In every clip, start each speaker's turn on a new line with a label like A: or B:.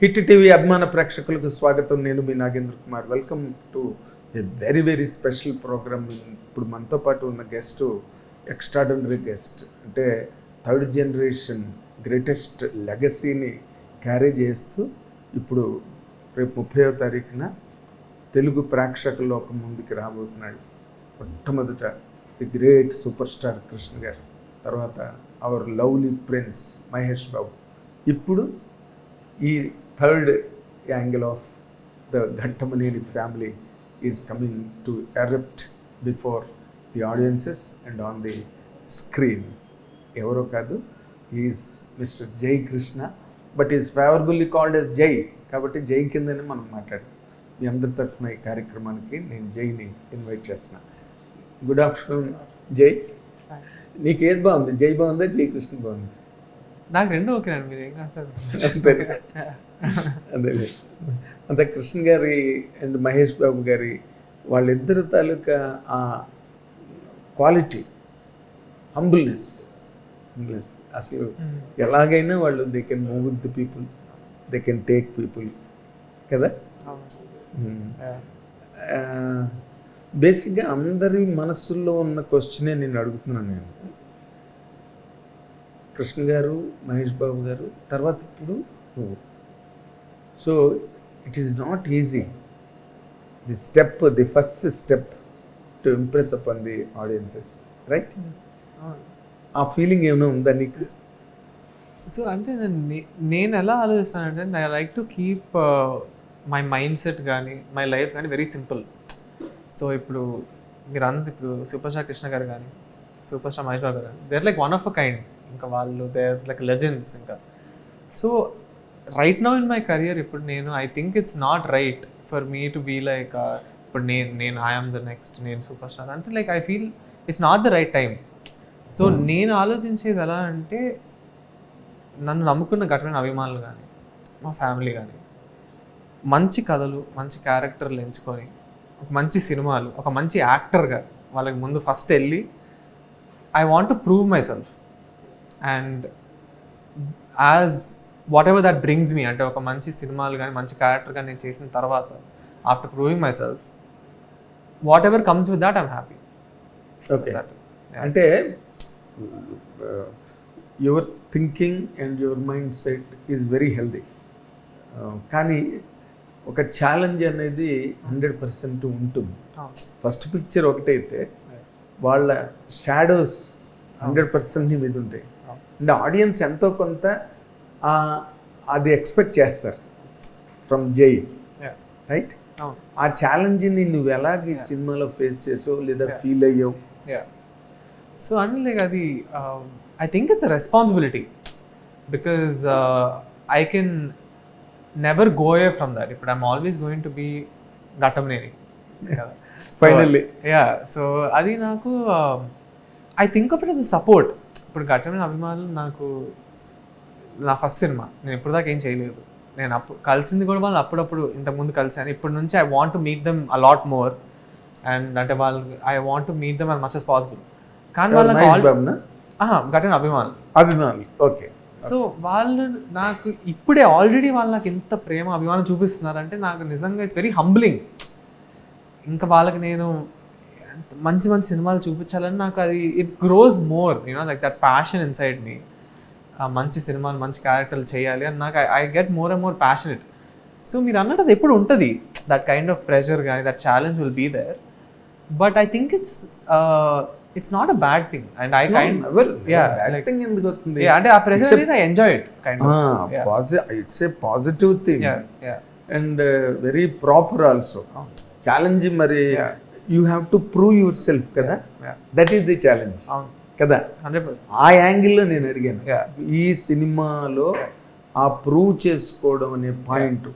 A: Hit TV అభిమాన ప్రేక్షకులకు స్వాగతం. నేను మీ Nagendra Kumar. Welcome to a very very special programme. ఇప్పుడు మనతో పాటు ఉన్న గెస్ట్ ఎక్స్ట్రాడినరీ గెస్ట్, అంటే థర్డ్ జనరేషన్ గ్రేటెస్ట్ లెగసీని క్యారీ చేస్తూ ఇప్పుడు రేపు 30వ తారీఖున తెలుగు ప్రేక్షకుల లోకం ముందుకు రాబోతున్నాడు. మొట్టమొదట the great super star Krishna గారు, తర్వాత hour lovely prince Mahesh Babu. ఇప్పుడు ఈ third angle of the Ghattamaneni family is coming to erupt before the audiences and on the screen. ఎవరో కాదు, ఈజ్ మిస్టర్ జై Krishna, but is favourably called as జై, కాబట్టి జై కిందనే మనం మాట్లాడాం. మీ అందరి తరఫున ఈ కార్యక్రమానికి నేను జైని ఇన్వైట్ చేస్తున్నా. గుడ్ ఆఫ్టర్నూన్ జై. నీకు ఏది బాగుంది, జై బాగుందా జై కృష్ణ బాగుంది?
B: నాకు రెండు ఓకేనండి, మీరు ఏం కాదు.
A: అదే అంత కృష్ణ గారి అండ్ మహేష్ బాబు గారి వాళ్ళిద్దరు తాలూకా ఆ క్వాలిటీ, హంబుల్నెస్ అసలు ఎలాగైనా వాళ్ళు they can move with the people, they can take people కదా. బేసిక్గా అందరి మనసుల్లో ఉన్న క్వశ్చనే నేను అడుగుతున్నాను. నేను కృష్ణ గారు, మహేష్ బాబు గారు, తర్వాత ఇప్పుడు నువ్వు. So it is not easy the step, the first step to impress upon the audiences, right? ఆ ఫీలింగ్ ఏమైనా ఉందా నీకు?
B: సో అంటే నేను ఎలా ఆలోచిస్తానంటే, I like to keep my mindset కానీ మై లైఫ్ కానీ వెరీ సింపుల్. సో ఇప్పుడు మీరు అన్నది, ఇప్పుడు సూపర్ స్టార్ కృష్ణ గారు కానీ సూపర్ స్టార్ మహేష్ బాబు గారు కానీ, they're like one of a kind. ఇంకా వాళ్ళు దేర్ లైక్ లెజెండ్స్ ఇంకా. So right now in my career ఇప్పుడు నేను I think it's not right for me to be like ఇప్పుడు నేను ఐఎమ్ ద నెక్స్ట్, నేను సూపర్ స్టార్ అంటే, like I feel it's not the right time. So నేను ఆలోచించేది ఎలా అంటే, నన్ను నమ్ముకున్న ఘటమైన అభిమానులు కానీ మా ఫ్యామిలీ కానీ మంచి కథలు, మంచి క్యారెక్టర్లు ఎంచుకొని ఒక మంచి సినిమాలు, ఒక మంచి యాక్టర్గా వాళ్ళకి ముందు ఫస్ట్ వెళ్ళి I want to prove my self. And as what ever that brings me, అంటే ఒక మంచి సినిమాలు కానీ మంచి క్యారెక్టర్ కానీ నేను చేసిన తర్వాత, after proving myself, whatever comes with that I'm happy.
A: Okay, అంటే your thinking and your mindset is very healthy. కానీ ఒక ఛాలెంజ్ అనేది 100% ఉంటుంది. ఫస్ట్ పిక్చర్ ఒకటైతే వాళ్ళ షాడోస్ 100% నీ మీద ఉంటాయి. అంటే ఆడియన్స్ ఎంతో కొంత అది ఎక్స్పెక్ట్ చేస్తారు ఫ్రమ్ జై, రైట్? ఆ ఛాలెంజ్ని నువ్వు ఎలాగ ఈ సినిమాలో ఫేస్ చేసావు లేదా ఫీల్ అయ్యావు?
B: సో అంటే లైక్ అది I think it's a responsibility, because I can never go away from that. ఇప్పుడు I'm always going to be Ghattamaneni
A: finally.
B: So అది నాకు I think of it as a support. ఇప్పుడు ఘట్టమనేని అభిమానులు నాకు నా ఫస్ట్ సినిమా, నేను ఇప్పుడు దాకా ఏం చేయలేదు. నేను అప్పుడు కలిసింది కూడా వాళ్ళు అప్పుడప్పుడు ఇంతకుముందు కలిసాను. ఇప్పటి నుంచి I want to meet them a lot more. And అంటే వాళ్ళు I want to meet them as much as possible. కానీ వాళ్ళకి ఘట్టమనేని అభిమానులు ఓకే. సో వాళ్ళు నాకు ఇప్పుడే ఆల్రెడీ వాళ్ళు నాకు ఎంత ప్రేమ అభిమానం చూపిస్తున్నారంటే నాకు నిజంగా ఇట్స్ వెరీ హంబ్లింగ్. ఇంకా వాళ్ళకి నేను మంచి మంచి సినిమాలు చూపించాలని నాకు అది it grows more, you know like that passion inside me. మంచి సినిమాలు, మంచి క్యారెక్టర్లు చేయాలి అని నాకు I get more and more passionate. So మీరు అన్నట్టు అది ఎప్పుడు ఉంటుంది, దట్ కైండ్ ఆఫ్ ప్రెషర్ కానీ that challenge will be there. But I think it's not a bad thing. And I kind
A: ఎందుకు అవుతుంది
B: అంటే ఆ ప్రెషర్ అనేది I enjoy it kind of.
A: It's a positive thing and very proper also. Challenge మరి you have to prove your self కదా, that is the challenge కదా.
B: 100%.
A: ఆ యాంగిల్లో నేను అడిగాను, ఈ సినిమాలో ఆ ప్రూవ్ చేసుకోవడం అనే పాయింట్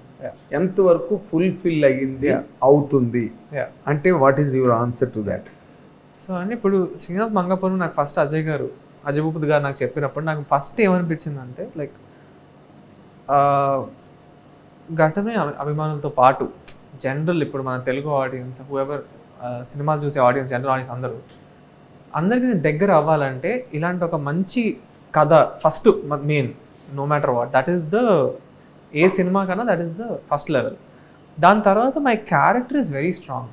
A: ఎంతవరకు ఫుల్ఫిల్ అయ్యింది, అవుతుంది అంటే what is your answer to that?
B: So అంటే ఇప్పుడు శ్రీనాథ్ మంగాపురం నాకు ఫస్ట్ అజయ్ భూపతి గారు నాకు చెప్పినప్పుడు నాకు ఫస్ట్ ఏమనిపించింది అంటే, లైక్ ఘట్టమనేని అభిమానులతో పాటు జనరల్ ఇప్పుడు మన తెలుగు ఆడియన్స్, హూఎవర్ సినిమాలు చూసే ఆడియన్స్, జనరల్ ఆడియన్స్ అందరికీ దగ్గర అవ్వాలంటే ఇలాంటి ఒక మంచి కథ first main, no matter what, that is the a సినిమా కన్నా that is the first level. దాని తర్వాత my character is very strong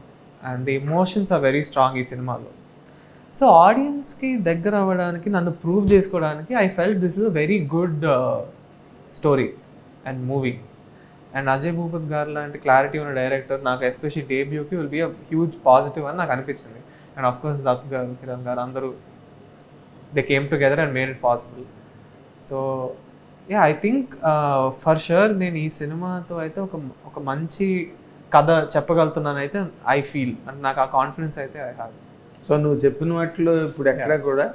B: and the emotions are very strong ఈ సినిమాలో. సో ఆడియన్స్కి దగ్గర అవ్వడానికి, నన్ను ప్రూవ్ చేసుకోవడానికి I felt this is a very good story and movie. And Ajay Bhupath garu లాంటి క్లారిటీ ఉన్న డైరెక్టర్ నాకు ఎస్పెషల్లీ డేబ్యూకి will be a huge positive అని నాకు అనిపించింది. అండ్ ఆఫ్ కోర్స్ దత్ గారు, కిరణ్ గారు అందరూ they came together and made it possible. So yeah, I think for sure నేను ఈ సినిమాతో అయితే ఒక మంచి కథ చెప్పగలుగుతున్నాను అయితే ఐ ఫీల్, అంటే నాకు ఆ కాన్ఫిడెన్స్ అయితే ఐ హ్యావ్.
A: సో నువ్వు చెప్పిన వాటిలో ఇప్పుడు ఎక్కడ కూడా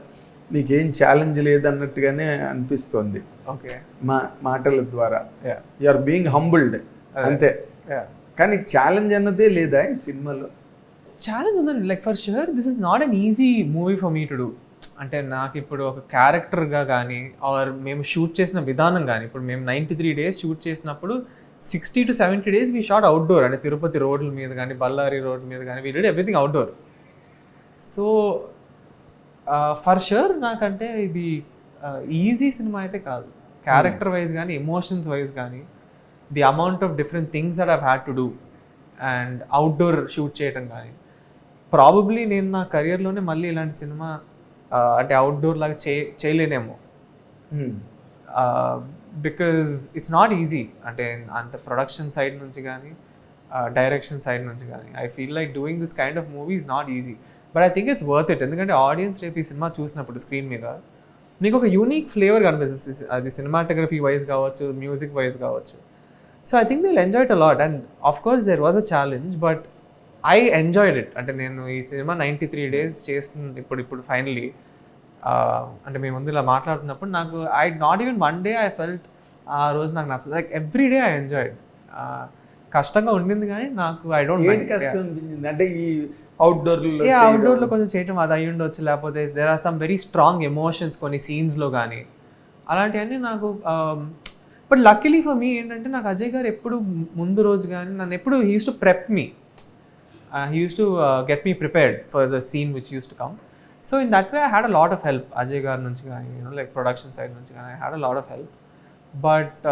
A: నీకేం ఛాలెంజ్ లేదన్నట్టుగానే అనిపిస్తుంది
B: ఓకే
A: మాటల ద్వారా. యు ఆర్ బీయింగ్ హంబుల్డ్ అంతే. కానీ ఛాలెంజ్ అన్నదే లేదా ఈ సినిమాలో?
B: ఛాలెంజ్ ఉందండి, like for sure this is not an easy movie for me to do. అంటే నాకు ఇప్పుడు ఒక క్యారెక్టర్గా కానీ ఆర్ మేము షూట్ చేసిన విధానం కానీ, ఇప్పుడు మేము 93 days షూట్ చేసినప్పుడు 60 to 70 days we shot outdoor. అంటే తిరుపతి రోడ్ల మీద కానీ, బళ్ళారి రోడ్ మీద కానీ, we did everything outdoor. So for sure నాకంటే ఇది ఈజీ సినిమా అయితే కాదు. క్యారెక్టర్ వైజ్ కానీ, ఎమోషన్స్ వైజ్ కానీ, the amount of different things that I've had to do and outdoor shoot చేయటం కానీ, ప్రాబబ్లీ నేను నా కెరియర్లోనే మళ్ళీ ఇలాంటి సినిమా అంటే అవుట్డోర్ లాగా చేయలేనేమో. Because it's not easy. అంటే అంత ప్రొడక్షన్ సైడ్ నుంచి కానీ, డైరెక్షన్ సైడ్ నుంచి కానీ, I feel like doing this kind of movie is not easy. But I think it's worth it. ఎందుకంటే ఆడియన్స్ రేపు ఈ సినిమా చూసినప్పుడు స్క్రీన్ మీద మీకు ఒక యూనిక్ ఫ్లేవర్ కనిపిస్తుంది, అది సినిమాటోగ్రఫీ వైజ్ కావచ్చు, మ్యూజిక్ వైజ్ కావచ్చు. So I think they will enjoy it a lot. And of course there was a challenge, but I enjoyed it. అంటే నేను ఈ సినిమా 93 days చేస్తుంది ఇప్పుడు ఫైనలీ. అంటే మేము ముందు ఇలా మాట్లాడుతున్నప్పుడు నాకు not even one day I felt ఆ రోజు నాకు నచ్చదు. Like every day I enjoyed. కష్టంగా ఉండింది కానీ నాకు ఐ డోంట్ మైండ్.
A: కష్టం అనిపించింది అంటే ఈ అవుట్డోర్లో
B: కొంచెం చేయటం అది అయ్యి ఉండొచ్చు, లేకపోతే there are some very strong emotions కొన్ని సీన్స్లో కానీ, అలాంటివన్నీ నాకు. బట్ లక్కీలీ ఫర్ మీ ఏంటంటే నాకు అజయ్ గారు ఎప్పుడు ముందు రోజు కానీ నన్ను ఎప్పుడు he uses to prep me, he uses to get me prepared for the scene which uses to come. So in that way I had a lot of help Ajay గారి నుంచి కానీ, లైక్ ప్రొడక్షన్ సైడ్ నుంచి కానీ I had a lot of help. But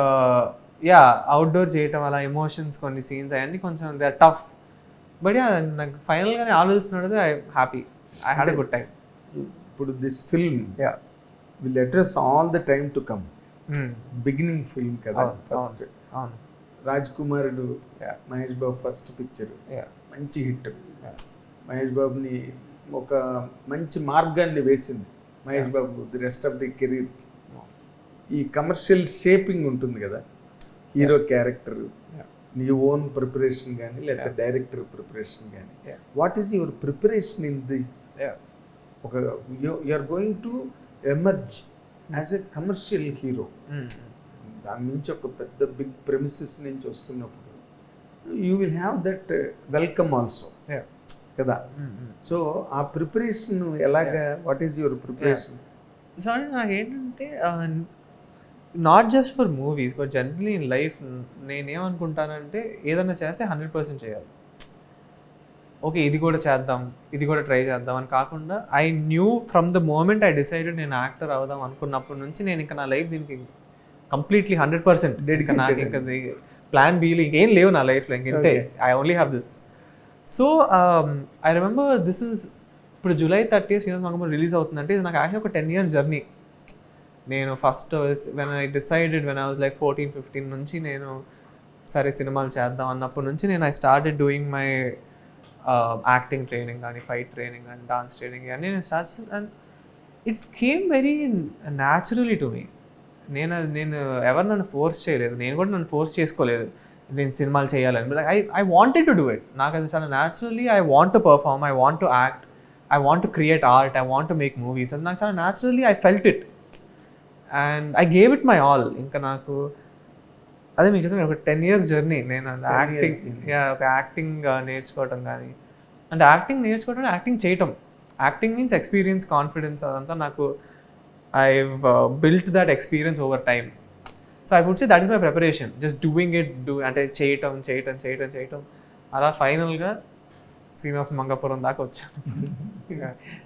B: yeah, outdoor చేయటం అలా emotions కొన్ని scenes అవన్నీ కొంచెం they are tough. But yeah, నాకు ఫైనల్గానే ఆలోచిస్తున్నది I happy, I had a good time.
A: ఇప్పుడు this film will address all the time to come. Beginning film కదా ఫస్ట్. రాజ్ కుమారుడు మహేష్ బాబు ఫస్ట్ పిక్చర్ మంచి హిట్. మహేష్ బాబుని ఒక మంచి మార్గాన్ని వేసింది Mahesh Babu the rest of the career. ఈ కమర్షియల్ షేపింగ్ ఉంటుంది కదా, హీరో క్యారెక్టర్, నీ ఓన్ ప్రిపరేషన్ కానీ లేదా డైరెక్టర్ ప్రిపరేషన్ కానీ, what is your preparation in this? ఒక you are going to emerge as a commercial hero. దాని నుంచి ఒక పెద్ద బిగ్ ప్రెమిసెస్ నుంచి వస్తున్నప్పుడు you will have that welcome also కదా. సో ఆ ప్రిపరేషన్ ఎలాగా, what is your preparation?
B: So నాకేంటంటే not just for movies but generally in life నేనేమనుకుంటానంటే ఏదైనా చేస్తే 100% చేయాలి. ఓకే ఇది కూడా చేద్దాం, ఇది కూడా ట్రై చేద్దాం అని కాకుండా, I knew from the moment I decided నేను యాక్టర్ అవుదాం అనుకున్నప్పటి నుంచి నేను ఇంకా నా లైఫ్ దీనికి కంప్లీట్లీ 100% డెడిక. నాకు ఇంకా ప్లాన్ బీలు ఇంకేం లేవు నా లైఫ్లో, ఇంకంతే. I only have this. So I remember this is ఇప్పుడు July 30th Srinivas Mangamma release అవుతుందంటే ఇది నాకు యాక్చువల్లీ ఒక 10-year జర్నీ. నేను first when I decided when I was like 14-15 నుంచి నేను సరే సినిమాలు చేద్దాం అన్నప్పటి నుంచి నేను I started doing my acting training కానీ, ఫైట్ ట్రైనింగ్ కానీ, డాన్స్ ట్రైనింగ్ కానీ నేను start. And it came very naturally to me. నేను ఎవరు నన్ను ఫోర్స్ చేయలేదు, నేను కూడా నన్ను ఫోర్స్ చేసుకోలేదు నేను సినిమాలు చేయాలని. But I wanted to do it. నాకు అది చాలా naturally I want to perform, I want to act, I want to create art, I want to make movies. అది నాకు చాలా naturally I felt it and I gave it my all. ఇంకా నాకు అదే మీకు చెప్పిన ఒక 10 years జర్నీ. నేను యాక్టింగ్ ఒక యాక్టింగ్ నేర్చుకోవటం కానీ, అంటే యాక్టింగ్ నేర్చుకోవటం, యాక్టింగ్ చేయటం. యాక్టింగ్ మీన్స్ ఎక్స్పీరియన్స్, కాన్ఫిడెన్స్, అదంతా నాకు I built that experience over time. So I would say that is my preparation, just doing it, అంటే చేయటం అలా ఫైనల్గా శ్రీనివాస్ మంగాపురం దాకా వచ్చాను.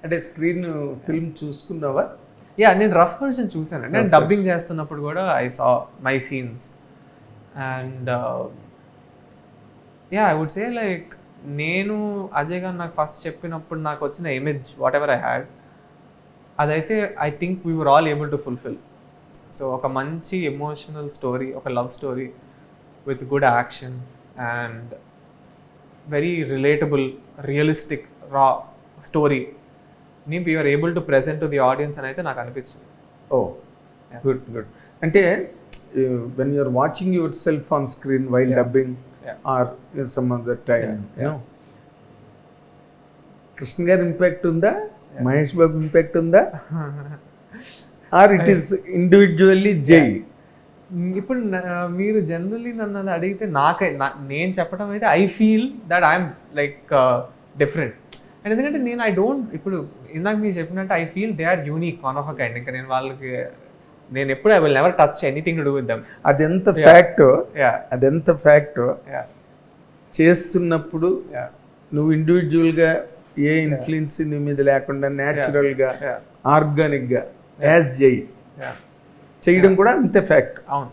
A: అంటే స్క్రీన్ ఫిల్మ్ చూసుకున్నావా?
B: యా, నేను రఫ్ వర్షన్ చూసాను. నేను డబ్బింగ్ చేస్తున్నప్పుడు కూడా I saw my scenes and I would say like నేను అజయ్ గారు నాకు ఫస్ట్ చెప్పినప్పుడు నాకు వచ్చిన image whatever I had అదైతే I think we were all able to fulfil. So ఒక మంచి ఎమోషనల్ స్టోరీ, ఒక love story with good action and very relatable realistic raw స్టోరీని we're able to present to the audience అని అయితే నాకు అనిపించింది.
A: Good good. అంటే when you're watching yourself on screen while dubbing or some other time Krishna గారి impact ఉందా, Mahesh Babu impact ఉందా, or it is individually Jai?
B: ఇప్పుడు మీరు జనరల్లీ నన్ను అలా అడిగితే నేను చెప్పడం అయితే I feel that I'm like different. And ఎందుకంటే ఇప్పుడు ఇందాక మీరు చెప్పినట్టు I feel they are unique, one of a kind. ఇంకా నేను ఎప్పుడు I will never touch anything to do with them.
A: అదెంత ఫ్యాక్ట్ చేస్తున్నప్పుడు నువ్వు ఇండివిజువల్గా ఏ ఇన్ఫ్లుయెన్స్ నీ మీద లేకుండా న్యాచురల్గా ఆర్గానిక్గా యాజ్ జై చేయడం కూడా అంతే ఫ్యాక్ట్.
B: అవును,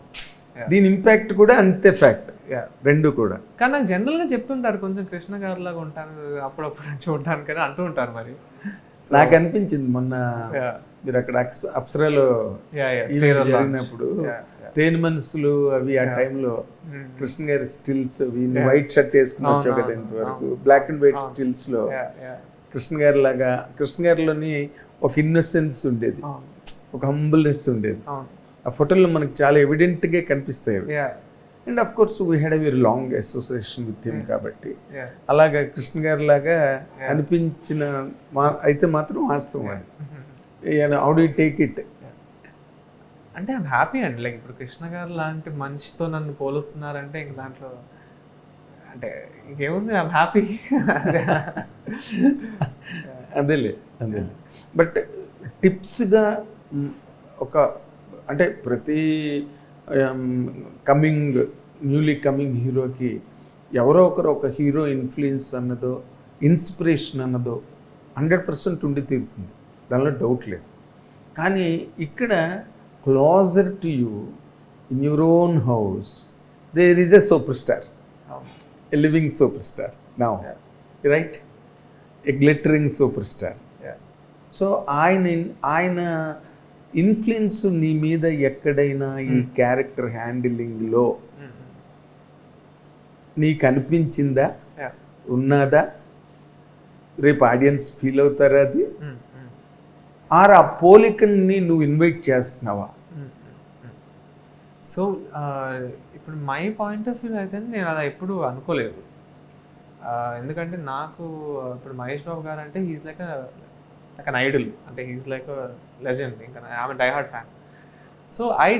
A: దీని ఇంపాక్ట్ కూడా అంతే ఫ్యాక్ట్, రెండు కూడా.
B: కానీ నాకు జనరల్గా చెప్తుంటారు కొంచెం కృష్ణ గారి లాగా ఉంటాను అప్పుడప్పుడు చూడడానికి అని అంటూ ఉంటారు. మరి
A: నాకు అనిపించింది మొన్న మీరు అక్కడ అప్సరాలో జరిగినప్పుడు తేనె మనసులు అవి ఆ టైంలో కృష్ణ గారి స్టిల్స్ అవి వైట్ షర్ట్ వేసుకుని వచ్చావు కదా ఇంతవరకు, బ్లాక్ అండ్ వైట్ స్టిల్స్ లో కృష్ణ గారి లాగా, కృష్ణ గారిలోని ఒక ఇన్నోసెన్స్ ఉండేది, ఒక హంబుల్నెస్ ఉండేది. ఆ ఫోటోలో మనకు చాలా ఎవిడెంట్గా కనిపిస్తాయి. And of course we had a very long association with him కాబట్టి అలాగా కృష్ణ గారి లాగా అనిపించిన అయితే మాత్రం వాస్తవం అది. How do you take it?
B: అంటే ఐమ్ హ్యాపీ అండి. లైక్ ఇప్పుడు కృష్ణ గారు లాంటి మనిషితో నన్ను పోలుస్తున్నారంటే ఇంక దాంట్లో అంటే ఇంకేముంది, ఐమ్ హ్యాపీ.
A: అదేలే. బట్ టిప్స్గా ఒక అంటే ప్రతి న్యూలీ కమింగ్ హీరోకి ఎవరో ఒకరు ఒక హీరో ఇన్ఫ్లుయెన్స్ అన్నదో ఇన్స్పిరేషన్ అన్నదో 100% ఉండి తీరుతుంది, దానిలో డౌట్ లేదు. కానీ ఇక్కడ closer to you in your own house there is a super star, a living super star now, right? A glittering super star. So ఆయన ఇన్ఫ్లుయెన్స్ నీ మీద ఎక్కడైనా ఈ క్యారెక్టర్ హ్యాండిలింగ్లో నీకు అనిపించిందా, ఉన్నదా? రేపు ఆడియన్స్ ఫీల్ అవుతారా అది? ఆర్ ఆ పోలికని నువ్వు ఇన్వైట్ చేస్తున్నావా?
B: సో ఇప్పుడు మై పాయింట్ ఆఫ్ వ్యూ అయితే నేను అలా ఎప్పుడు అనుకోలేదు. ఎందుకంటే నాకు ఇప్పుడు మహేష్ బాబు గారు అంటే హీస్ లైక్ అన్ ఐడల్, అంటే హీస్ లైక్ లెజెండ్. ఇంకా I'm die hard fan. So I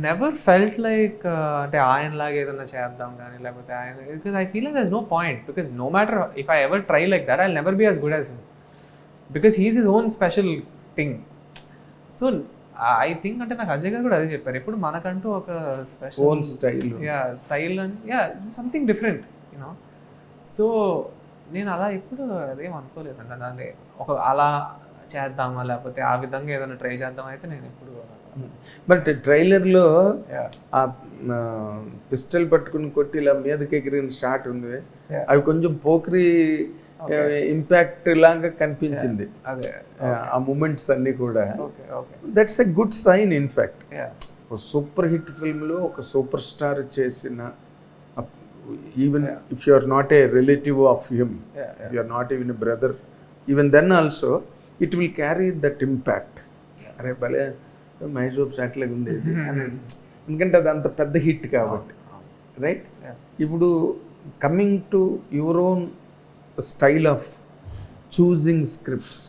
B: never felt like అంటే ఆయనలాగా ఏదైనా చేద్దాం కానీ లేకపోతే ఆయన, because I feel like there is no point, because no matter if I ever try like that I will never be as good as him, because he's his own special thing. So I think అంటే నాకు అజయ్ గారు కూడా అదే చెప్పారు, ఎప్పుడు మనకంటూ ఒక special
A: own
B: style and something different you know. So నేను అలా ఎప్పుడు అదేం అనుకోలేదు అంటే అలా చేద్దామా లేకపోతే ఆ విధంగా ఏదైనా ట్రై చేద్దాం అయితే నేను ఎప్పుడు.
A: బట్ ట్రైలర్లో ఆ పిస్టల్ పట్టుకుని కొట్టి ఇలా మీదకి ఎగిరిన షాట్ ఉంది, అవి కొంచెం పోక్రీ ఇంపాక్ట్ లాగా కనిపించింది.
B: అదే
A: ఆ మూమెంట్స్ అన్నీ కూడా that's a good sign. In fact ఒక సూపర్ హిట్ ఫిల్మ్లో ఒక సూపర్ స్టార్ చేసిన, even if you are not a relative of him, you are not even a brother, even then also it will carry that impact. అరే భలే మహేష్ బాబు షాట్లాగా ఉంది ఎందుకంటే అది అంత పెద్ద హిట్ కాబట్టి, రైట్? ఇప్పుడు coming to your own style of choosing scripts,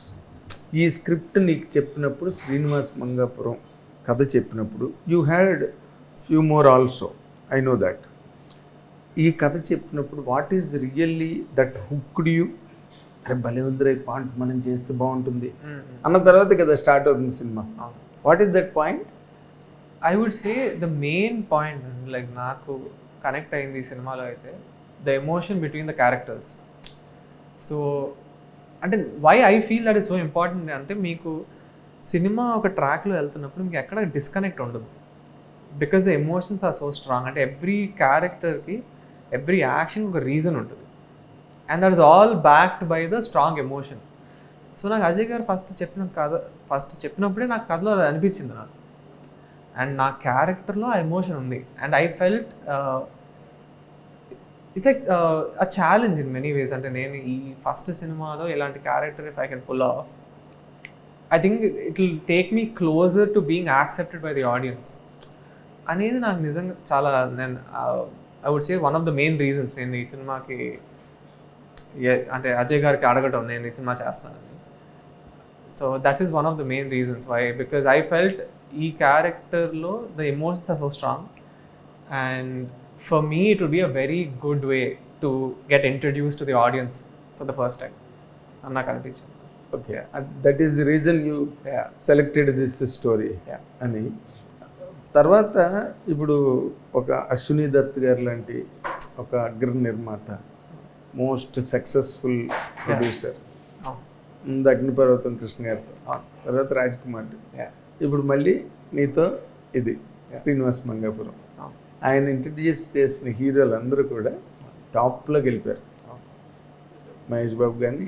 A: ఈ స్క్రిప్ట్ నీకు చెప్పినప్పుడు శ్రీనివాస్ మంగాపురం కథ చెప్పినప్పుడు you had few more also, I know that. ఈ కథ చెప్పినప్పుడు what is really that hooked you? అరే భలే ఉందిరే పాయింట్, మనం చేస్తే బాగుంటుంది అన్న తర్వాత కదా స్టార్ట్ అవుతుంది సినిమా. What is that point?
B: I would say the main point like నాకు కనెక్ట్ అయింది ఈ సినిమాలో అయితే the emotion between the characters. So అంటే why I feel that is so important అంటే మీకు సినిమా ఒక ట్రాక్లో వెళ్తున్నప్పుడు మీకు ఎక్కడ డిస్కనెక్ట్ ఉండదు. Because the emotions are so strong. అంటే ఎవ్రీ క్యారెక్టర్కి ఎవ్రీ యాక్షన్ ఒక రీజన్ ఉంటుంది, and that is all backed by the strong emotion. So నాకు అజయ్ గారు ఫస్ట్ చెప్పినప్పుడే నాకు కథలో అది అనిపించింది నాకు, అండ్ నా క్యారెక్టర్లో ఆ ఎమోషన్ ఉంది. And I felt it's like a challenge in many ways. అంటే నేను ఈ ఫస్ట్ సినిమాలో ఇలాంటి character if I can pull off, I think it will take me closer to being accepted by the audience అనేది నాకు నిజంగా చాలా, నేను I would say one of the main reasons నేను ఈ సినిమాకి అంటే అజయ్ గారికి అడగటం నేను ఈ సినిమా చేస్తానని. So that is one of the main reasons why, because I felt ఈ క్యారెక్టర్లో the emotions are so strong, and for me it would be a very good way to get introduce to the audience for the first time అని నాకు అనిపించింది.
A: Okay, that is the reason you selected this story అని. తర్వాత ఇప్పుడు ఒక అశ్విని దత్ గారు లాంటి ఒక అగ్ర నిర్మాత, మోస్ట్ సక్సెస్ఫుల్ ప్రొడ్యూసర్, ముందు అగ్నిపర్వతం కృష్ణ గారితో, తర్వాత రాజ్ కుమార్, ఇప్పుడు మళ్ళీ నీతో ఇది శ్రీనివాస్ మంగాపురం. ఆయన ఇంట్రడ్యూస్ చేసిన హీరోలు అందరూ కూడా టాప్లో గెలిపారు. మహేష్ బాబు కానీ,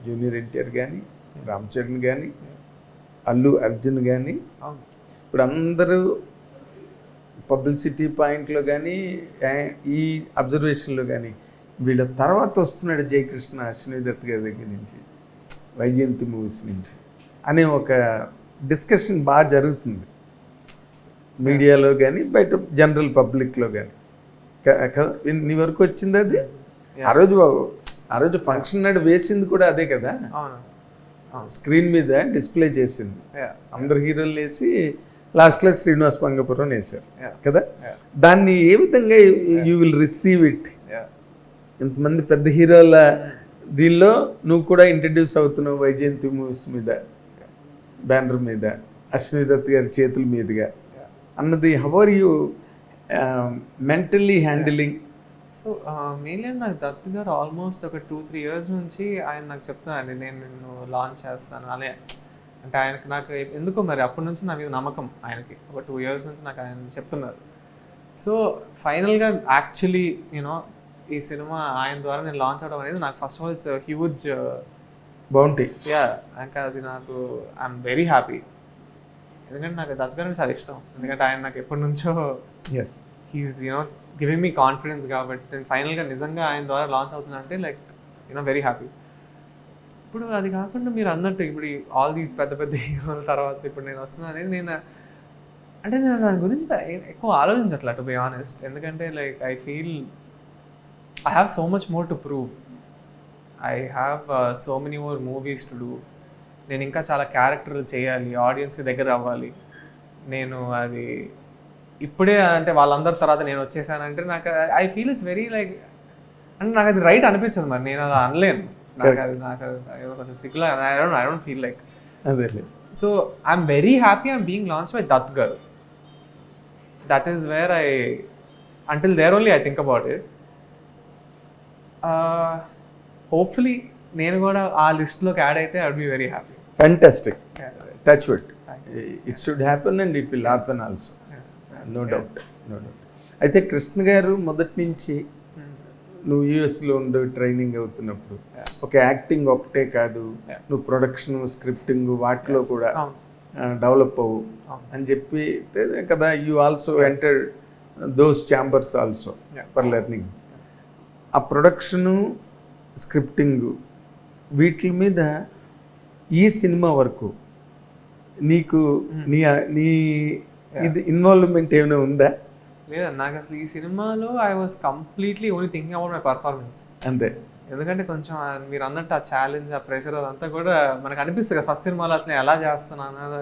A: జూనియర్ ఎన్టీఆర్ కానీ, రామ్ చరణ్ కానీ, అల్లు అర్జున్ కానీ, ఇప్పుడు అందరూ పబ్లిసిటీ పాయింట్లో కానీ ఈ అబ్జర్వేషన్లో కానీ వీళ్ళ తర్వాత వస్తున్నాడు జయకృష్ణ, అశ్విని దత్ గారి దగ్గర నుంచి, వైజయంతి మూవీస్ నుంచి అనే ఒక డిస్కషన్ బాగా జరుగుతుంది మీడియాలో కానీ బయట జనరల్ పబ్లిక్లో కానీ. నీ వరకు వచ్చింది అది? ఆ రోజు ఫంక్షన్ నాడు వేసింది కూడా అదే కదా, స్క్రీన్ మీద డిస్ప్లే చేసింది, అందరు హీరోలు వేసి లాస్ట్లో శ్రీనివాస్ మంగాపురం వేశారు కదా. దాన్ని ఏ విధంగా యూ విల్ రిసీవ్ ఇట్? ఇంతమంది పెద్ద హీరోల దీనిలో నువ్వు కూడా ఇంట్రడ్యూస్ అవుతున్నావు వైజయంతి మూవీస్ మీద, బ్యానర్ మీద, అశ్విని దత్ గారి చేతుల మీదుగా అన్నది. How are you mentally handling?
B: So mainly నాకు దత్ గారు ఆల్మోస్ట్ ఒక 2-3 years నుంచి ఆయన నాకు చెప్తున్నానండి, నేను నిన్ను లాంచ్ చేస్తాను అనే. అంటే ఆయనకు నాకు ఎందుకో మరి అప్పటి నుంచి నా మీద నమ్మకం ఆయనకి, ఒక 2 years నుంచి నాకు ఆయన చెప్తున్నారు. సో ఫైనల్గా యాక్చువల్లీ యూనో ఈ సినిమా ఆయన ద్వారా నేను లాంచ్ అవడం అనేది నాకు first of all it's huge
A: bounty.
B: ఇంకా అది నాకు ఐఎమ్ వెరీ హ్యాపీ, ఎందుకంటే నాకు దత్ గారు చాలా ఇష్టం. ఎందుకంటే ఆయన నాకు ఎప్పటి నుంచో he's you know giving me confidence, కాబట్టి నేను ఫైనల్గా నిజంగా ఆయన ద్వారా లాంచ్ అవుతున్నా అంటే లైక్ యూనో వెరీ హ్యాపీ. ఇప్పుడు అది కాకుండా మీరు అన్నట్టు ఇప్పుడు ఆల్ దీస్ పెద్ద పెద్ద హీరోల తర్వాత ఇప్పుడు నేను వస్తున్నాను అనేది నేను దాని గురించి ఎక్కువ ఆలోచించట్లా టు బి ఆనెస్ట్. ఎందుకంటే like I feel I have so much more to prove. I have so many more movies to do. నేను ఇంకా చాలా క్యారెక్టర్లు చేయాలి, ఆడియన్స్కి దగ్గర అవ్వాలి. నేను అది ఇప్పుడే అంటే వాళ్ళందరి తర్వాత నేను వచ్చేసానంటే నాకు I feel it's very like, అంటే నాకు అది రైట్ అనిపించదు. మరి నేను అలా అనలేను, నాకు కొంచెం సిగ్గులా, I don't feel like. So I'm very happy I'm being launched by Dutt garu. That is where I until there only I think about it. Hopefully నేను కూడా ఆ లిస్ట్లోకి యాడ్ అయితే I would be very happy.
A: Fantastic, touch wood. It should happen and it will happen also, no doubt. అయితే కృష్ణ గారు మొదటి నుంచి నువ్వు యూఎస్లో ఉండి ట్రైనింగ్ అవుతున్నప్పుడు ఒక యాక్టింగ్ ఒకటే కాదు, నువ్వు ప్రొడక్షన్, స్క్రిప్టింగ్ వాటిలో కూడా డెవలప్ అవ్వు అని చెప్పి కదా. You also enter those chambers also for learning. ఆ ప్రొడక్షను, స్క్రిప్టింగు వీటి మీద ఈ సినిమా వరకు నీకు నీ ఇది ఇన్వాల్వ్మెంట్ ఏమైనా ఉందా?
B: లేదా నాకు అసలు ఈ సినిమాలో I was completely only thinking about my performance
A: అంతే.
B: ఎందుకంటే కొంచెం మీరు అన్నట్టు ఆ ఛాలెంజ్, ఆ ప్రెషర్ అదంతా కూడా మనకు అనిపిస్తుంది కదా ఫస్ట్ సినిమాలో. అసలు ఎలా చేస్తున్నాను,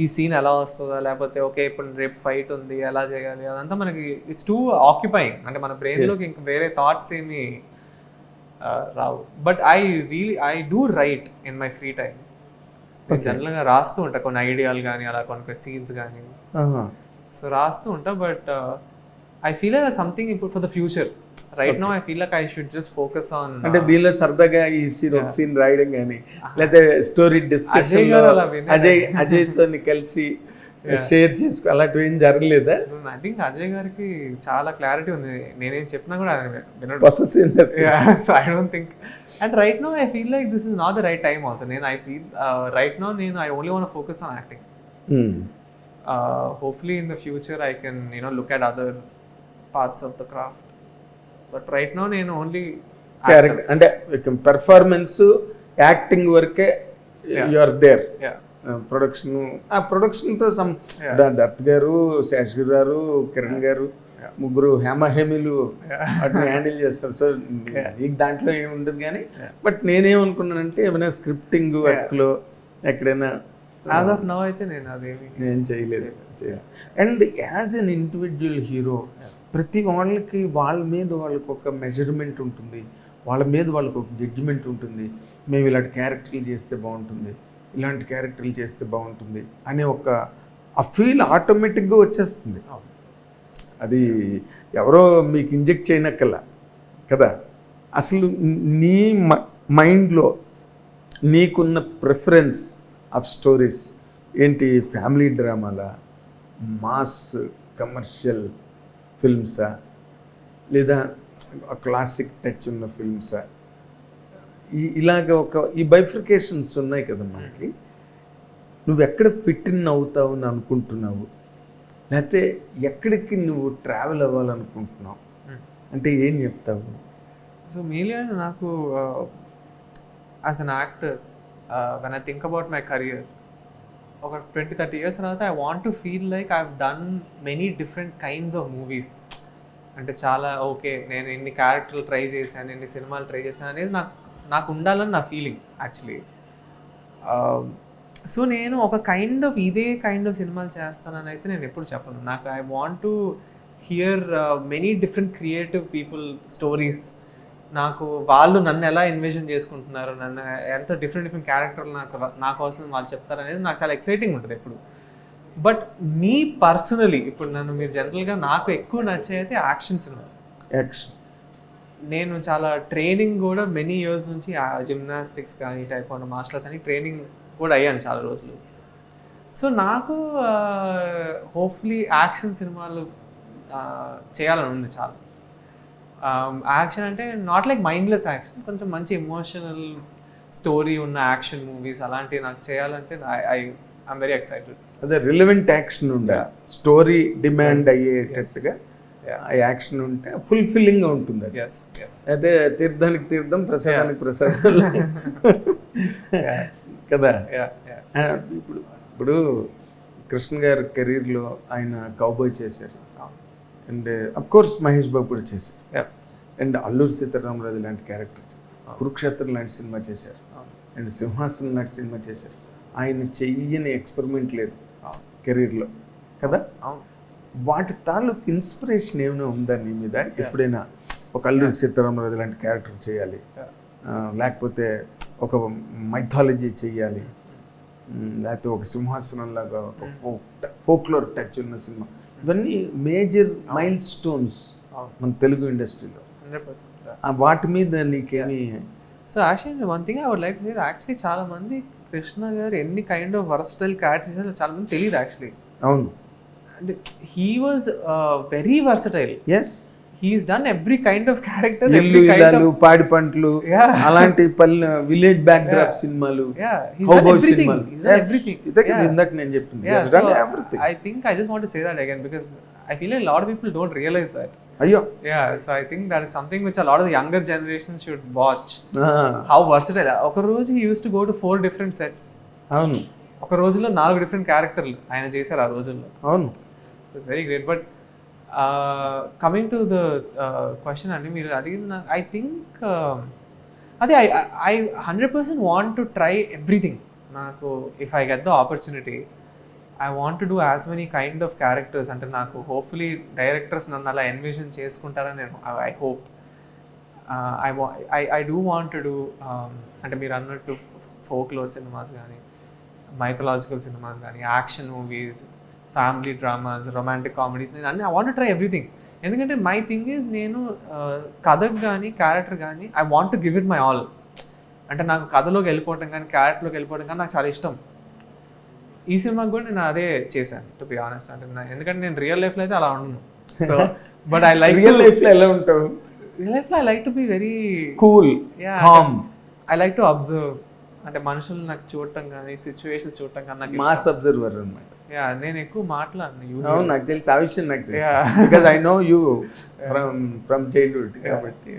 B: ఈ సీన్ ఎలా వస్తుందా, లేకపోతే ఓకే ఇప్పుడు రేపు ఫైట్ ఉంది ఎలా చేయాలి, అదంతా మనకి ఇట్స్ టూ ఆక్యుపైయింగ్. అంటే మన బ్రెయిన్లోకి ఇంకా వేరే థాట్స్ ఏమి రావు. But I do write in my free time. జనరల్గా రాస్తూ ఉంటా కొన్ని ఐడియాలు కానీ అలా కొన్ని సీన్స్ కానీ, సో రాస్తూ ఉంటా. But I feel like something ఇప్పుడు for the future. Right now I feel like I should just focus on,
A: అంటే దీనిలో సరదాగా ఈ సీన్ రాయడం కానీ, లేకపోతే స్టోరీ డిస్కషన్ అజయ్తో కలిసి షేర్ చేసుకో, అలాంటివి ఏం జరగలేదా?
B: ఐ థింక్ అజయ్ గారికి చాలా క్లారిటీ ఉంది, నేనేం చెప్పినా కూడా ఆయన వినడు.
A: Possessiveness.
B: So I don't think, and right now I feel like this is not the right time also. నేను ఐ ఫీల్ రైట్ నో నేను I only want focus on acting. Hopefully in the future I can look at other parts of the craft, but right now నేను only
A: character అంటే performance acting వరకే you are there. Production, ఆ ప్రొడక్షన్తో దత్ గారు, శాశ్వర్ గారు, కిరణ్ గారు, ముగ్గురు హేమహేమిలు వాటిని హ్యాండిల్ చేస్తారు. సో నీకు దాంట్లో ఏమి ఉండదు కానీ, బట్ నేనేమనుకున్నానంటే ఏమైనా స్క్రిప్టింగ్ వర్క్లో ఎక్కడైనా
B: యాజ్ ఆఫ్ నౌ అయితే నేను అదేమి
A: నేను చేయలేదు. And as an individual hero ప్రతి వాళ్ళకి వాళ్ళ మీద వాళ్ళకి ఒక మెజర్మెంట్ ఉంటుంది, వాళ్ళ మీద వాళ్ళకి ఒక జడ్జిమెంట్ ఉంటుంది. మేము ఇలాంటి క్యారెక్టర్లు చేస్తే బాగుంటుంది, ఇలాంటి క్యారెక్టర్లు చేస్తే బాగుంటుంది అనే ఒక ఆ ఫీల్ ఆటోమేటిక్గా వచ్చేస్తుంది. అది ఎవరో మీకు ఇంజెక్ట్ చేయనక్కల్లా కదా. అసలు నీ మైండ్లో నీకున్న ప్రిఫరెన్స్ ఆఫ్ స్టోరీస్ ఏంటి? ఫ్యామిలీ డ్రామాలా, మాస్ కమర్షియల్ ఫిల్మ్సా, లేదా క్లాసిక్ టచ్ ఉన్న ఫిల్మ్సా? ఇలాగ ఈ బైఫ్రికేషన్స్ ఉన్నాయి కదా మనకి. నువ్వు ఎక్కడ ఫిట్ ఇన్ అవుతావు అని అనుకుంటున్నావు, లేకపోతే ఎక్కడికి నువ్వు ట్రావెల్ అవ్వాలనుకుంటున్నావు అంటే ఏం చెప్తావు?
B: సో మెయిన్లీ నాకు as an actor when I think about my career, ఒక 20-30 years తర్వాత I want to feel like I have done many different kinds of movies. అంటే చాలా ఓకే, నేను ఎన్ని క్యారెక్టర్లు ట్రై చేశాను, ఎన్ని సినిమాలు ట్రై చేశాను అనేది నాకు ఉండాలని నా ఫీలింగ్ యాక్చువల్లీ. సో నేను ఒక ఇదే కైండ్ ఆఫ్ సినిమాలు చేస్తానని అయితే నేను ఎప్పుడు చెప్పను. నాకు I want to hear many different creative people stories. నాకు వాళ్ళు నన్ను ఎలా ఇన్విజన్ చేసుకుంటున్నారు, నన్ను ఎంత డిఫరెంట్ క్యారెక్టర్లు నా కోసం వాళ్ళు చెప్తారనేది నాకు చాలా ఎక్సైటింగ్ ఉంటుంది ఎప్పుడు. బట్ మీ పర్సనలీ ఇప్పుడు మీరు జనరల్గా నాకు ఎక్కువ నచ్చే అయితే యాక్షన్ సినిమా. నేను చాలా ట్రైనింగ్ కూడా మెనీ ఇయర్స్ నుంచి జిమ్నాస్టిక్స్ కానీ టైక్వాండో మార్షల్ ఆర్ట్స్ అని ట్రైనింగ్ కూడా అయ్యాను చాలా రోజులు. సో నాకు హోప్ఫుల్లీ యాక్షన్ సినిమాలు చేయాలని ఉంది చాలా. యాక్షన్ అంటే నాట్ లైక్ మైండ్లెస్ యాక్షన్, కొంచెం మంచి ఎమోషనల్ స్టోరీ ఉన్న యాక్షన్ మూవీస్ అలాంటివి నాకు చేయాలంటే ఐఎమ్ వెరీ ఎక్సైటెడ్.
A: అదే రిలవెంట్ యాక్షన్ ఉండే, స్టోరీ డిమాండ్ అయ్యేటట్టుగా ఆ యాక్షన్ ఉంటే ఫుల్ఫిల్లింగ్గా ఉంటుంది. అయితే తీర్థానికి తీర్థం, ప్రసాదానికి ప్రసాదం కదా. ఇప్పుడు కృష్ణ గారి కెరీర్లో ఆయన కౌబాయ్ చేశారు, and of course Mahesh Babu కూడా చేశారు, అండ్ అల్లూరి సీతారామరాజు లాంటి క్యారెక్టర్, కురుక్షేత్రం లాంటి సినిమా చేశారు, అండ్ సింహాసనం లాంటి సినిమా చేశారు. ఆయన చెయ్యని ఎక్స్పెరిమెంట్ లేదు కెరీర్లో కదా. వాటి తాలూకు ఇన్స్పిరేషన్ ఏమైనా ఉందా నీ మీద? ఎప్పుడైనా ఒక అల్లూరి సీతారామరాజు లాంటి క్యారెక్టర్ చేయాలి, లేకపోతే ఒక మైథాలజీ చెయ్యాలి, లేకపోతే ఒక సింహాసనం లాగా ఒక ఫోక్లోర్ టచ్ ఉన్న సినిమా, ఇవన్నీ మేజర్ మైల్ స్టోన్స్ మన తెలుగు ఇండస్ట్రీలో. 100% వాటి మీద నీకేమి?
B: So actually one thing I would like to say, actually చాలా మంది కృష్ణ గారు ఎన్ని కైండ్ ఆఫ్ వర్సటైల్ క్యారెక్టర్స్ చేశారో చాలా మంది తెలియదు యాక్చువల్లీ.
A: అవును,
B: అంటే he was very versatile.
A: Yes,
B: he's done every kind of character.
A: Illu Illalu, పాడి పంటలు, అలాంటి పల్లె విలేజ్ బ్యాక్ డ్రాప్ సినిమాలు, ఇందాక నేను చెప్పింది.
B: I think I just want to say that again because I feel like a lot of people don't realize that.
A: అయ్యో,
B: so I think that is something which a lot of the younger generation should watch. How versatile. ఒక రోజు he used to go to 4 different sets.
A: అవును,
B: ఒక రోజులో 4 different క్యారెక్టర్లు ఆయన చేశారు ఆ రోజుల్లో.
A: అవును,
B: it's very great. But coming to the question అండి మీరు అడిగింది, ఐ థింక్ అదే I 100% want to try everything. నాకు if I get the opportunity I want to do as many kind of characters. అంటే నాకు హోప్ఫుల్లీ డైరెక్టర్స్ నన్ను అలా envision చేసుకుంటారని నేను I hope. I do want to do అంటే మీరు అన్నట్టు ఫోక్లోర్ సినిమాస్ కానీ, మైథలాజికల్ సినిమాస్ కానీ, action movies, family dramas, romantic comedies, నేను అన్నీ I want to try everything. ఎందుకంటే మై థింగ్ ఈజ్ నేను కథకు కానీ క్యారెక్టర్ కానీ I want to give it my all. అంటే నాకు కథలోకి వెళ్ళిపోవటం కానీ క్యారెక్టర్లోకి వెళ్ళిపోవడం కానీ నాకు చాలా ఇష్టం. ఈ సినిమాకి కూడా నేను అదే చేశాను టు బి ఆనెస్ట్. అంటే ఎందుకంటే నేను రియల్ లైఫ్లో అయితే అలా ఉండను. So but I like
A: real లైఫ్లో ఎలా ఉంటావు?
B: రియల్ లైఫ్లో I like to be very
A: cool, calm.
B: I like to observe. అంటే మనుషులు నాకు చూడటం కానీ సిచ్యువేషన్స్ చూడటం కానీ నాకు
A: మాస్ అబ్జర్వర్ అనమాట.
B: యా నేను ఎక్కువ మాట్లాడను.
A: అవును, నాకు తెలుసు ఆ విషయం, నాకు తెలుసు. Because I know you from childhood, కాబట్టి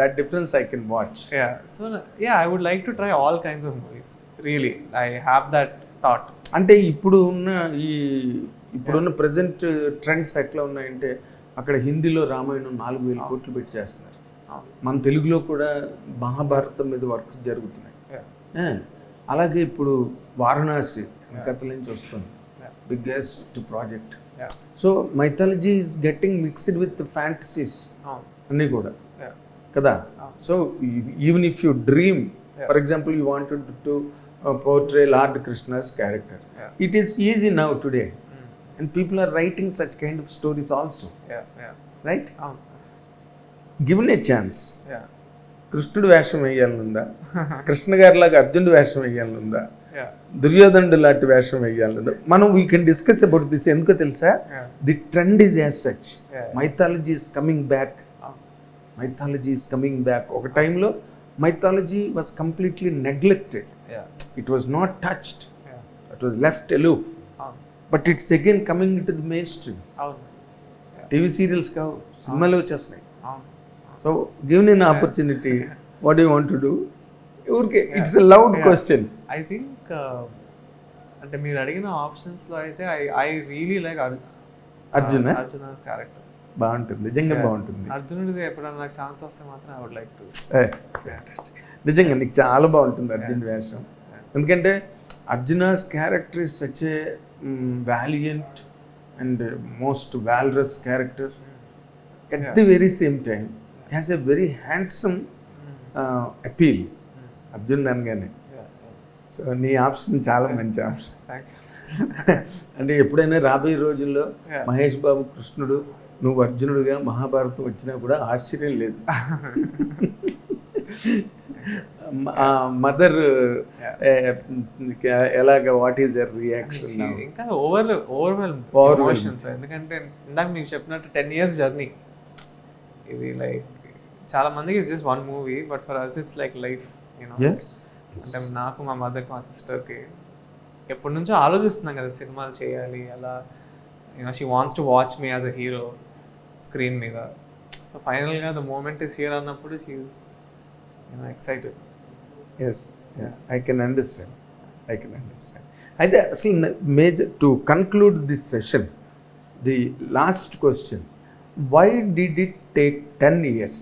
A: that difference I can watch.
B: Yeah so yeah I would like to try all kinds of movies. Really I have that thought.
A: అంటే ఇప్పుడున్న ప్రజెంట్ ట్రెండ్స్ ఎట్లా ఉన్నాయంటే, అక్కడ హిందీలో రామాయణం 4,000 కోట్లు పెట్టి చేస్తున్నారు. మన తెలుగులో కూడా మహాభారతం మీద వర్క్స్ జరుగుతున్నాయి. అలాగే ఇప్పుడు వారణాసి కథల నుంచి వస్తుంది, biggest project. So mythology is getting mixed with fantasies అన్నీ కూడా కదా. So even if you dream, for example you wanted to portray Lord Krishna's character. It is easy now today, and people are writing such kind of stories also. Right? Given a chance, కృష్ణుడు వేషం వేయాలనుందా, కృష్ణ గారిలాగా అర్జునుడు వేషం వేయాలనుందా, దుర్యోధనుడు లాంటి వేషం వేయాలనుందా, మనం we can discuss about this. ఎందుకో తెలుసా, the trend is as such. Mythology is coming back. Mythology is coming back. ఒక టైంలో mythology was completely neglected. It was not touched. It was left aloof. But it's again coming into the mainstream. TV serials kavu, cinemalu vachesnayi. So given an opportunity, what do you want to do? Okay, it's a loud question.
B: I think అంటే మీరు అడిగిన ఆప్షన్స్లో అయితే I really like
A: Arjun
B: character.
A: బాగుంటుంది, నిజంగా బాగుంటుంది.
B: అర్జునుడిది ఎప్పుడన్నా నాకు ఛాన్స్ వస్తే మాత్రం ఐ వుడ్ లైక్ టు.
A: నిజంగా నీకు చాలా బాగుంటుంది అర్జున్ వేషం. ఎందుకంటే Arjuna's character is such a valiant and most walrus character. At the very same time has a very handsome appeal Arjun అనగానే. సో నీ ఆప్షన్ చాలా మంచి ఆప్షన్. అంటే ఎప్పుడైనా రాబోయే రోజుల్లో మహేష్ బాబు కృష్ణుడు, నువ్వు అర్జునుడుగా మహాభారతం వచ్చినా కూడా ఆశ్చర్యం లేదు. మదర్ ఎలాగ, వాట్ ఈస్ యర్ రియాక్షన్?
B: ఇంకా ఓవర్వెల్మ్. ఎందుకంటే ఇందాక మీకు చెప్పినట్టు 10 years జర్నీ ఇది. లైక్ చాలా మందికి it's just one movie, but for us it's like life, you know. అంటే నాకు, మా మదర్కి, మా సిస్టర్కి ఎప్పటి నుంచో ఆలోచిస్తున్నాం కదా సినిమాలు చేయాలి అలా. You know she wants to watch me as a hero screen మీద. సో ఫైనల్గా ద మూమెంట్ ఈస్ హియర్ అన్నప్పుడు she's excited.
A: Yes, I can understand. అయితే అసలు major to conclude this session, the last question, why did it take 10 years?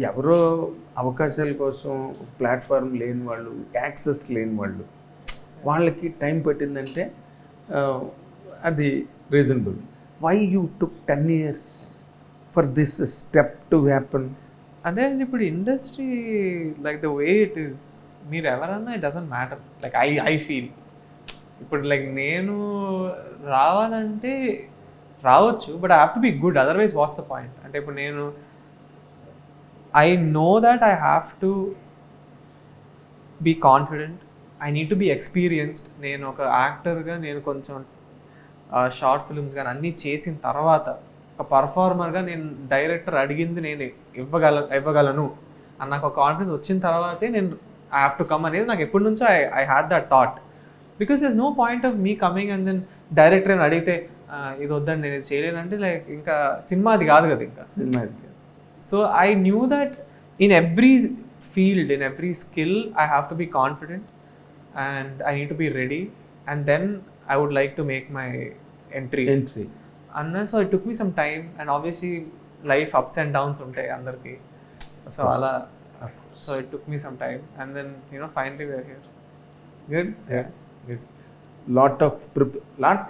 A: ఎవరో అవకాశాల కోసం platform లేని వాళ్ళు, యాక్సెస్ లేని వాళ్ళు, వాళ్ళకి టైం పట్టిందంటే అది reasonable. Why you took 10 years for this step to happen?
B: అంటే ఇప్పుడు industry like the way it is, మీరు ఎవరన్నా it doesn't matter. Like I feel ఇప్పుడు లైక్ నేను రావాలంటే రావచ్చు, but I have to be good, otherwise what's the point? అంటే ఇప్పుడు నేను I know that I have to be confident, I need to be experienced. నేను ఒక యాక్టర్గా నేను కొంచెం షార్ట్ ఫిల్మ్స్ కానీ అన్నీ చేసిన తర్వాత ఒక పర్ఫార్మర్గా నేను డైరెక్టర్ అడిగింది నేను ఇవ్వగలను అని నాకు ఒక కాన్ఫిడెన్స్ వచ్చిన తర్వాతే నేను ఐ హ్యావ్ టు కమ్ అనేది నాకు ఎప్పటి నుంచో I had that thought. Because there is no point of me coming and then director అని అడిగితే ఇది వద్దండి నేను ఇది చేయలేనంటే లైక్ ఇంకా సినిమా అది కాదు కదా, ఇంకా
A: సినిమా.
B: So I knew that in every field, in every skill I have to be confident and I need to be ready and then I would like to make my entry. And so it took me some time, and obviously life ups and downs ఉంటాయి అందరికి. So అలా, so it took me some time and then finally we are here.
A: Good. lot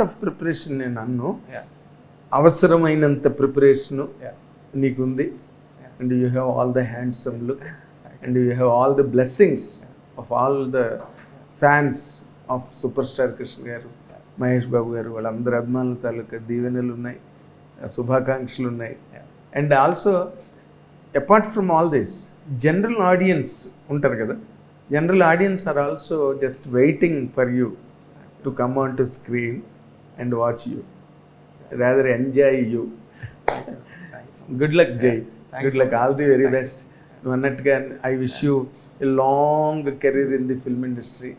A: of preparation నేను అన్ను. అవసరమైనంత preparation నీకుంది. And you have all the handsome look and you have all the blessings of all the fans of superstar Krishna garu, Mahesh Babu గారు, వాళ్ళందరి అభిమానుల తాలూకా దీవెనలు ఉన్నాయి, శుభాకాంక్షలు ఉన్నాయి. And also apart from all this, general audience ఉంటారు కదా, general audience are also just waiting for you to come on to screen and watch you, rather enjoy you. Good luck Jai, good luck, all the very best. నువ్వు అన్నట్టుగా I wish you a long career in the film industry,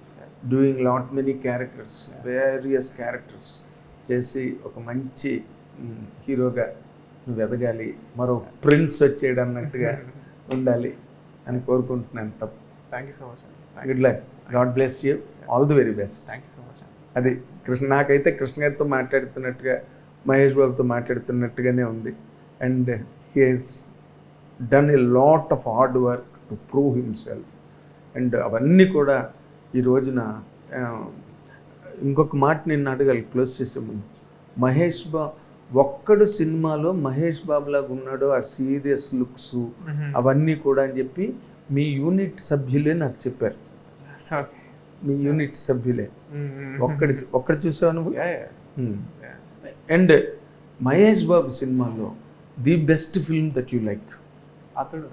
A: doing lot many characters, various characters చేసి ఒక మంచి హీరోగా నువ్వు ఎదగాలి, మరో prince వచ్చేయడం అన్నట్టుగా ఉండాలి అని కోరుకుంటున్నాను. తప్ప
B: thank you so much.
A: Good luck, God bless you, all the very best.
B: Thank you so much.
A: అది నాకైతే కృష్ణ గారితో మాట్లాడుతున్నట్టుగా, మహేష్ బాబుతో మాట్లాడుతున్నట్టుగానే ఉంది. And he has done a lot of hard work to prove himself. And అవన్నీ కూడా ఈ రోజున ఇంకొక మాట నేను అడగాలి క్లోజ్ చేసే ముందు. మహేష్ బాబు ఒక్కడు సినిమాలో మహేష్ బాబులాగా ఉన్నాడు, ఆ సీరియస్ లుక్స్ అవన్నీ కూడా అని చెప్పి మీ యూనిట్ సభ్యులే నాకు చెప్పారు. మీ యూనిట్ సభ్యులే ఒక్కడు చూసావు నువ్వు. అండ్ మహేష్ బాబు సినిమాలో the best film that you like?
B: అతడు.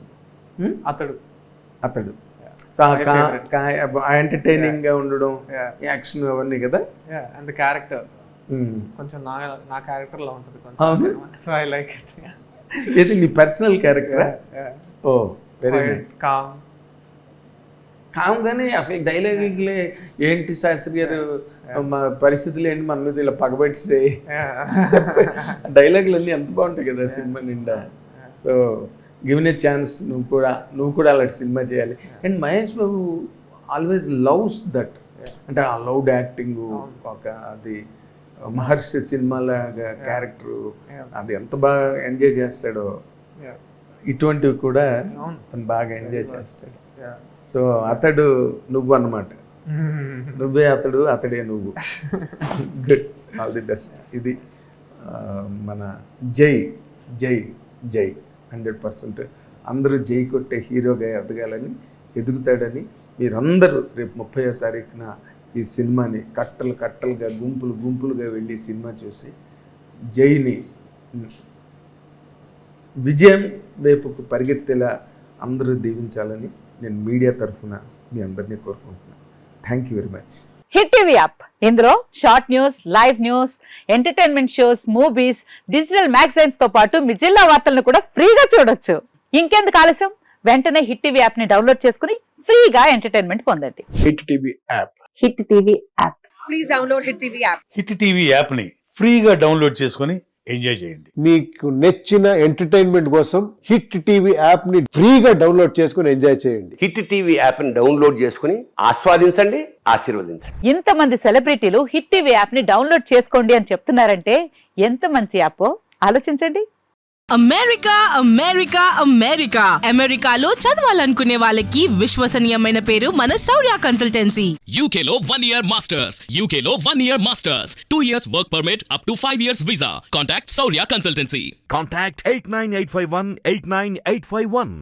B: అతడు
A: అతడు ఎంటర్టైనింగ్ గా ఉండడం, యాక్షన్ అవన్నీ కదా.
B: అండ్ క్యారెక్టర్ కొంచెం నా క్యారెక్టర్ లా ఉంటుంది కొంచెం. So I like it.
A: ఇది నీ పర్సనల్ క్యారెక్టరా? ఓ వెరీ నైస్. కామ్గానే అసలు డైలాగులే ఏంటి శాస్త్రి గారు, పరిస్థితులు ఏంటి మన మీద ఇలా పగబెట్టే డైలాగులు అన్నీ ఎంత బాగుంటాయి కదా సినిమా నిండా. సో గివెన్ ఏ ఛాన్స్, నువ్వు కూడా అలాంటి సినిమా చేయాలి. And Mahesh Babu always loves that, అంటే ఆ లౌడ్ యాక్టింగ్, ఒక అది మహర్షి సినిమాలాగా క్యారెక్టరు, అది ఎంత బాగా ఎంజాయ్ చేస్తాడో ఇటువంటివి కూడా తను బాగా ఎంజాయ్ చేస్తాడు. సో అతడు నువ్వు అన్నమాట, నువ్వే అతడు, అతడే నువ్వు. Good, all the best. ఇది మన జై జై జై 100% అందరూ జై కొట్టే హీరోగా ఎదగాలని, ఎదుగుతాడని మీరందరూ రేపు 30వ తారీఖున ఈ సినిమాని కట్టలు కట్టలుగా, గుంపులు గుంపులుగా వెళ్ళి సినిమా చూసి జైని విజయం వైపుకు పరిగెత్తేలా అందరూ దీవించాలని నేను మీడియా తరఫున మీ అందరినీ కోరుకుంటున్నాను. Thank you very much.
C: Hit TV app, ఇందులో short news, live news, entertainment shows, movies, digital magazines తో పాటు మీ జిల్లా వార్తలను కూడా ఫ్రీగా చూడొచ్చు. ఇంకెందుకు ఆలస్యం, వెంటనే హిట్ టీవీ యాప్ ని డౌన్లోడ్ చేసుకుని ఫ్రీగా ఎంటర్టైన్మెంట్ పొందండి.
D: Hit TV app.
C: Hit TV app.
E: Please download hit TV app.
D: Hit TV app ని ఫ్రీగా డౌన్లోడ్ చేసుకొని ఎంజాయ్ చేయండి.
F: మీకు నచ్చిన ఎంటర్టైన్మెంట్ కోసం హిట్ టీవీ యాప్ ని ఫ్రీగా డౌన్లోడ్ చేసుకొని ఎంజాయ్ చేయండి.
G: హిట్ టీవీ యాప్ ని డౌన్లోడ్ చేసుకుని ఆస్వాదించండి, ఆశీర్వదించండి.
C: ఇంతమంది సెలబ్రిటీలు హిట్ టీవీ యాప్ ని డౌన్లోడ్ చేసుకోండి అని చెప్తున్నారంటే ఎంత మంచి యాప్ ఆలోచించండి.
E: అమెరికా అమెరికా అమెరికా అమెరికాలో చదవాలనుకునే వాళ్ళకి విశ్వసనీయమైన పేరు మన శౌర్య కన్సల్టెన్సీ.
H: UK లో 1 year masters, UK లో 1 year masters, 2 years work permit up to 5 years visa. Contact Saurya Consultancy.
I: Contact 89851 89851.